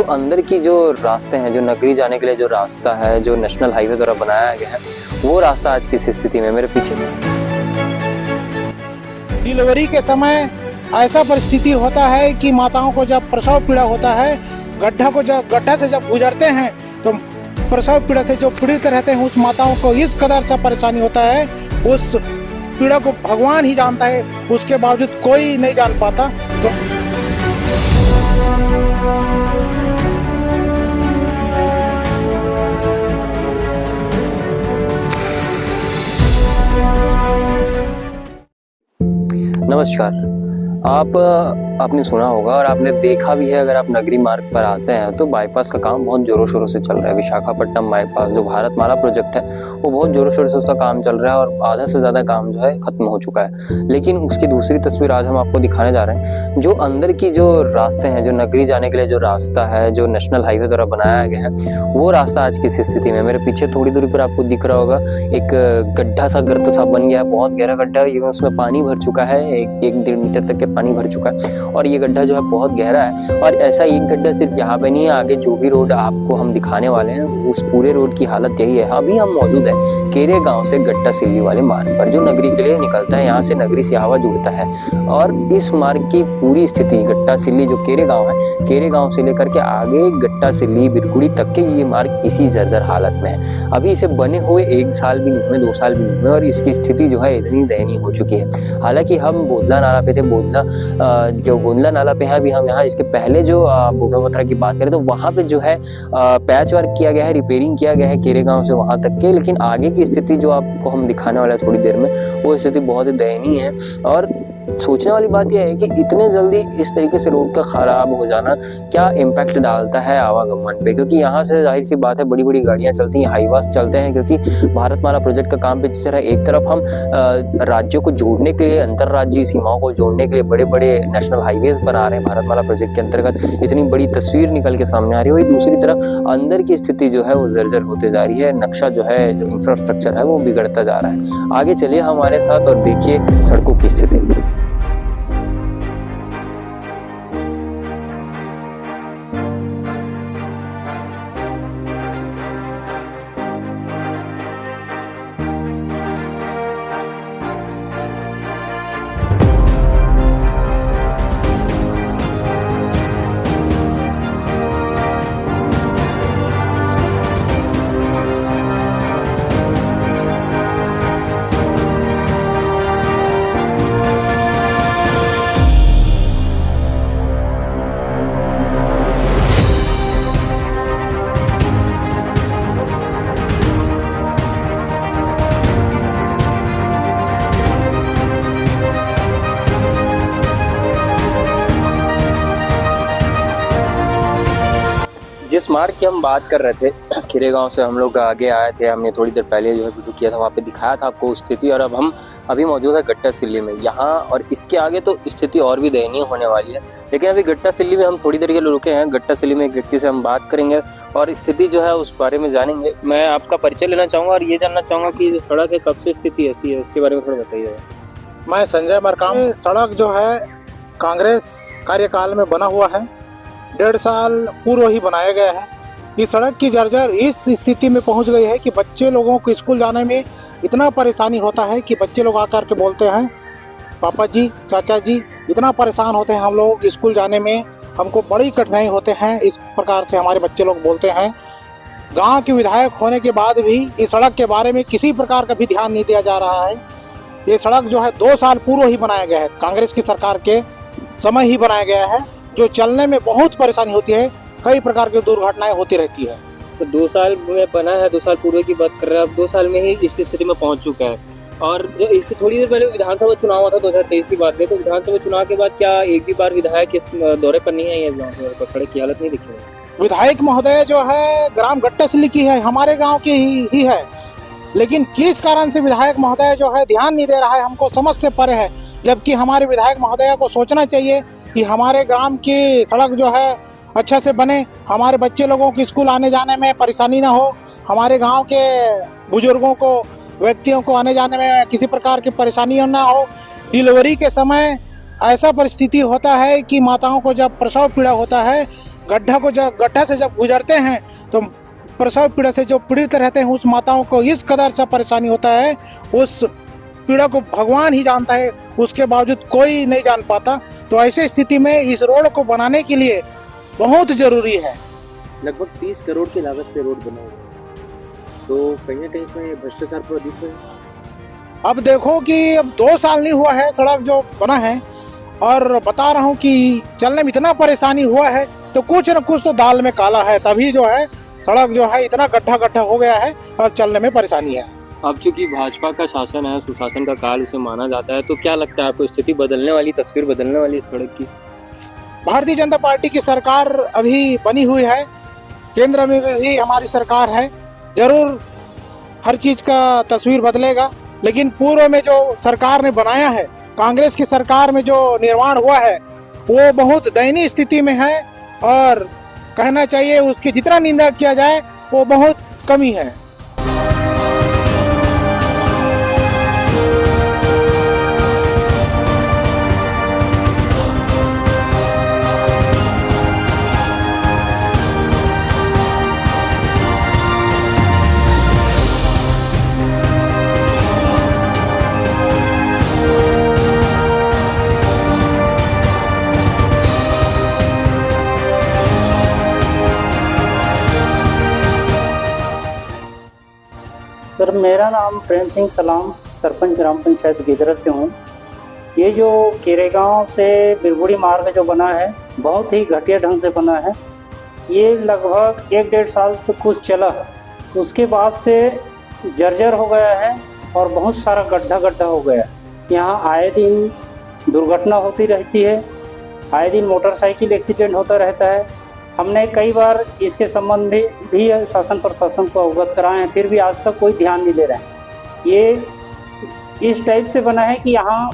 अंदर की जो रास्ते हैं, जो नगरी जाने के लिए जो रास्ता है, जो नेशनल हाईवे द्वारा बनाया गया है, वो रास्ता आज किस स्थिति में मेरे पीछे। डिलीवरी के समय ऐसा परिस्थिति होता है कि माताओं को जब प्रसव पीड़ा होता है, गड्ढा से जब गुजरते हैं तो प्रसव पीड़ा से जो पीड़ित रहते हैं उस माताओं को इस कदर सा परेशानी होता है, उस पीड़ा को भगवान ही जानता है, उसके बावजूद कोई नहीं जान पाता। तो नमस्कार। आपने सुना होगा और आपने देखा भी है, अगर आप नगरी मार्ग पर आते हैं तो बाईपास का काम बहुत जोरों शोरों से चल रहा है। विशाखापट्टनम बाईपास जो भारतमाला प्रोजेक्ट है वो बहुत जोरों शोरों से उसका काम चल रहा है और आधा से ज़्यादा काम जो है खत्म हो चुका है। लेकिन उसकी दूसरी तस्वीर आज हम आपको दिखाने जा रहे हैं। जो अंदर की जो रास्ते हैं, जो नगरी जाने के लिए जो रास्ता है, जो नेशनल हाईवे द्वारा बनाया गया है, वो रास्ता आज किस स्थिति में। मेरे पीछे थोड़ी दूरी पर आपको दिख रहा होगा एक गड्ढा सा, गर्त सा बन गया है, बहुत गहरा गड्ढा है। उसमें पानी भर चुका है, 1-1.5 मीटर तक के पानी भर चुका है और ये गड्ढा जो है बहुत गहरा है। और ऐसा एक गड्ढा सिर्फ यहाँ पे नहीं है, आगे जो भी रोड आपको हम दिखाने वाले हैं उस पूरे रोड की हालत यही है। अभी हम मौजूद है केरे गांव से गट्टा सिल्ली वाले मार्ग पर, जो नगरी के लिए निकलता है। यहाँ से नगरी सिहावा जुड़ता है और इस मार्ग की पूरी स्थिति गट्टा सिल्ली जो केरे गांव है, केरे गांव से लेकर के आगे गट्टा सिल्ली बिरकुड़ी तक के ये मार्ग इसी जर्जर हालत में है। अभी इसे बने हुए 1 साल भी नहीं हुए, 2 साल भी नहीं हुए और इसकी स्थिति जो है इतनी दयनीय हो चुकी है। हालांकि हम बोदला नाला पे थे, बोदला नाला पे है। अभी हम यहाँ इसके पहले जो बोगावतरा की बात करें तो वहाँ पे जो है पैच वर्क किया गया है, रिपेयरिंग किया गया है केरे गांव से वहाँ तक के। लेकिन आगे की स्थिति जो आपको हम दिखाने वाले हैं थोड़ी देर में, वो स्थिति बहुत ही दयनीय है। और सोचने वाली बात यह है कि इतने जल्दी इस तरीके से रोड का खराब हो जाना क्या इम्पैक्ट डालता है आवागमन पे, क्योंकि यहाँ से जाहिर सी बात है बड़ी बड़ी गाड़ियाँ चलती हैं, हाईवास चलते हैं। क्योंकि भारतमाला प्रोजेक्ट का काम पे जिस तरह एक तरफ हम राज्यों को जोड़ने के लिए, अंतर्राज्यीय सीमाओं को जोड़ने के लिए बड़े बड़े नेशनल हाईवेज बना रहे हैं भारतमाला प्रोजेक्ट के अंतर्गत, इतनी बड़ी तस्वीर निकल के सामने आ रही है, वही दूसरी तरफ अंदर की स्थिति जो है वो जर्जर होते जा रही है। नक्शा जो है, जो इंफ्रास्ट्रक्चर है वो बिगड़ता जा रहा है। आगे चलिए हमारे साथ और देखिए सड़कों की स्थिति। जिस मार्ग की हम बात कर रहे थे, खीरे गांव से हम लोग आगे आए थे, हमने थोड़ी देर पहले जो है वीडियो किया था, वहाँ पे दिखाया था आपको स्थिति। और अब हम अभी मौजूद है गट्टा सिल्ली में यहाँ, और इसके आगे तो स्थिति और भी दयनीय होने वाली है। लेकिन अभी गट्टा सिल्ली में हम थोड़ी देर के लिए रुके हैं। गट्टा सिल्ली में एक व्यक्ति से हम बात करेंगे और स्थिति जो है उस बारे में जानेंगे। मैं आपका परिचय लेना चाहूँगा और ये जानना चाहूँगा कि जो सड़क है कब से स्थिति ऐसी है, उसके बारे में थोड़ा बताइए। मैं संजय मरकाम। सड़क जो है कांग्रेस कार्यकाल में बना हुआ है, 1.5 साल पूर्व ही बनाया गया है। इस सड़क की जर्जर इस स्थिति में पहुंच गई है कि बच्चे लोगों को स्कूल जाने में इतना परेशानी होता है कि बच्चे लोग आकर के बोलते हैं, पापा जी, चाचा जी, इतना परेशान होते हैं हम लोग स्कूल जाने में, हमको बड़ी कठिनाई होते हैं। इस प्रकार से हमारे बच्चे लोग बोलते हैं। गांव के विधायक होने के बाद भी इस सड़क के बारे में किसी प्रकार का भी ध्यान नहीं दिया जा रहा है। ये सड़क जो है 2 साल पूर्व ही बनाया गया है, कांग्रेस की सरकार के समय ही बनाया गया है, जो चलने में बहुत परेशानी होती है, कई प्रकार की दुर्घटनाएं होती रहती है। तो 2 साल में बना है, 2 साल पूर्व की बात कर रहे हैं, अब 2 साल में ही इस स्थिति में पहुंच चुका है। और जो इससे थोड़ी देर पहले विधानसभा चुनाव हुआ था 2023 की बात करें तो विधानसभा चुनाव के बाद क्या एक भी बार विधायक इस दौरे पर नहीं आई है? सड़क की हालत नहीं दिखी है। विधायक महोदय जो है ग्राम गट्टा सिल्ली की है, हमारे गाँव की ही है, लेकिन किस कारण से विधायक महोदय जो है ध्यान नहीं दे रहा है, हमको समझ से परे है। जबकि हमारे विधायक महोदय को सोचना चाहिए कि हमारे ग्राम की सड़क जो है अच्छा से बने, हमारे बच्चे लोगों को स्कूल आने जाने में परेशानी ना हो, हमारे गांव के बुजुर्गों को, व्यक्तियों को आने जाने में किसी प्रकार की परेशानी ना हो। डिलीवरी के समय ऐसा परिस्थिति होता है कि माताओं को जब प्रसव पीड़ा होता है, गड्ढा से जब गुजरते हैं तो प्रसव पीड़ा से जो पीड़ित रहते हैं उस माताओं को इस कदर सा परेशानी होता है, उस पीड़ा को भगवान ही जानता है, उसके बावजूद कोई नहीं जान पाता। तो ऐसी स्थिति में इस रोड को बनाने के लिए बहुत जरूरी है। लगभग 30 करोड़ की लागत से रोड बना हुआ है, तो कहीं ना कहीं इसमें भ्रष्टाचार पूरा दिख रहा है। अब देखो कि अब 2 साल नहीं हुआ है सड़क जो बना है, और बता रहा हूँ कि चलने में इतना परेशानी हुआ है, तो कुछ न कुछ तो दाल में काला है, तभी जो है सड़क जो है इतना गड्ढा हो गया है और चलने में परेशानी है। अब चूंकि भाजपा का शासन है, सुशासन का काल उसे माना जाता है, तो क्या लगता है आपको स्थिति बदलने वाली, तस्वीर बदलने वाली इस सड़क की? भारतीय जनता पार्टी की सरकार अभी बनी हुई है, केंद्र में भी हमारी सरकार है, जरूर हर चीज का तस्वीर बदलेगा। लेकिन पूर्व में जो सरकार ने बनाया है, कांग्रेस की सरकार में जो निर्माण हुआ है, वो बहुत दयनीय स्थिति में है, और कहना चाहिए उसकी जितना निंदा किया जाए वो बहुत कमी है। सर, मेरा नाम प्रेम सिंह सलाम, सरपंच ग्राम पंचायत गिदरा से हूँ। ये जो केरेगांव से बिरबुड़ी मार्ग जो बना है, बहुत ही घटिया ढंग से बना है। ये लगभग 1-1.5 साल तक कुछ चला, उसके बाद से जर्जर हो गया है और बहुत सारा गड्ढा हो गया। यहाँ आए दिन दुर्घटना होती रहती है, आए दिन मोटरसाइकिल एक्सीडेंट होता रहता है। हमने कई बार इसके संबंध में भी शासन प्रशासन को अवगत कराए हैं, फिर भी आज तक कोई ध्यान नहीं दे रहा है। ये इस टाइप से बना है कि यहाँ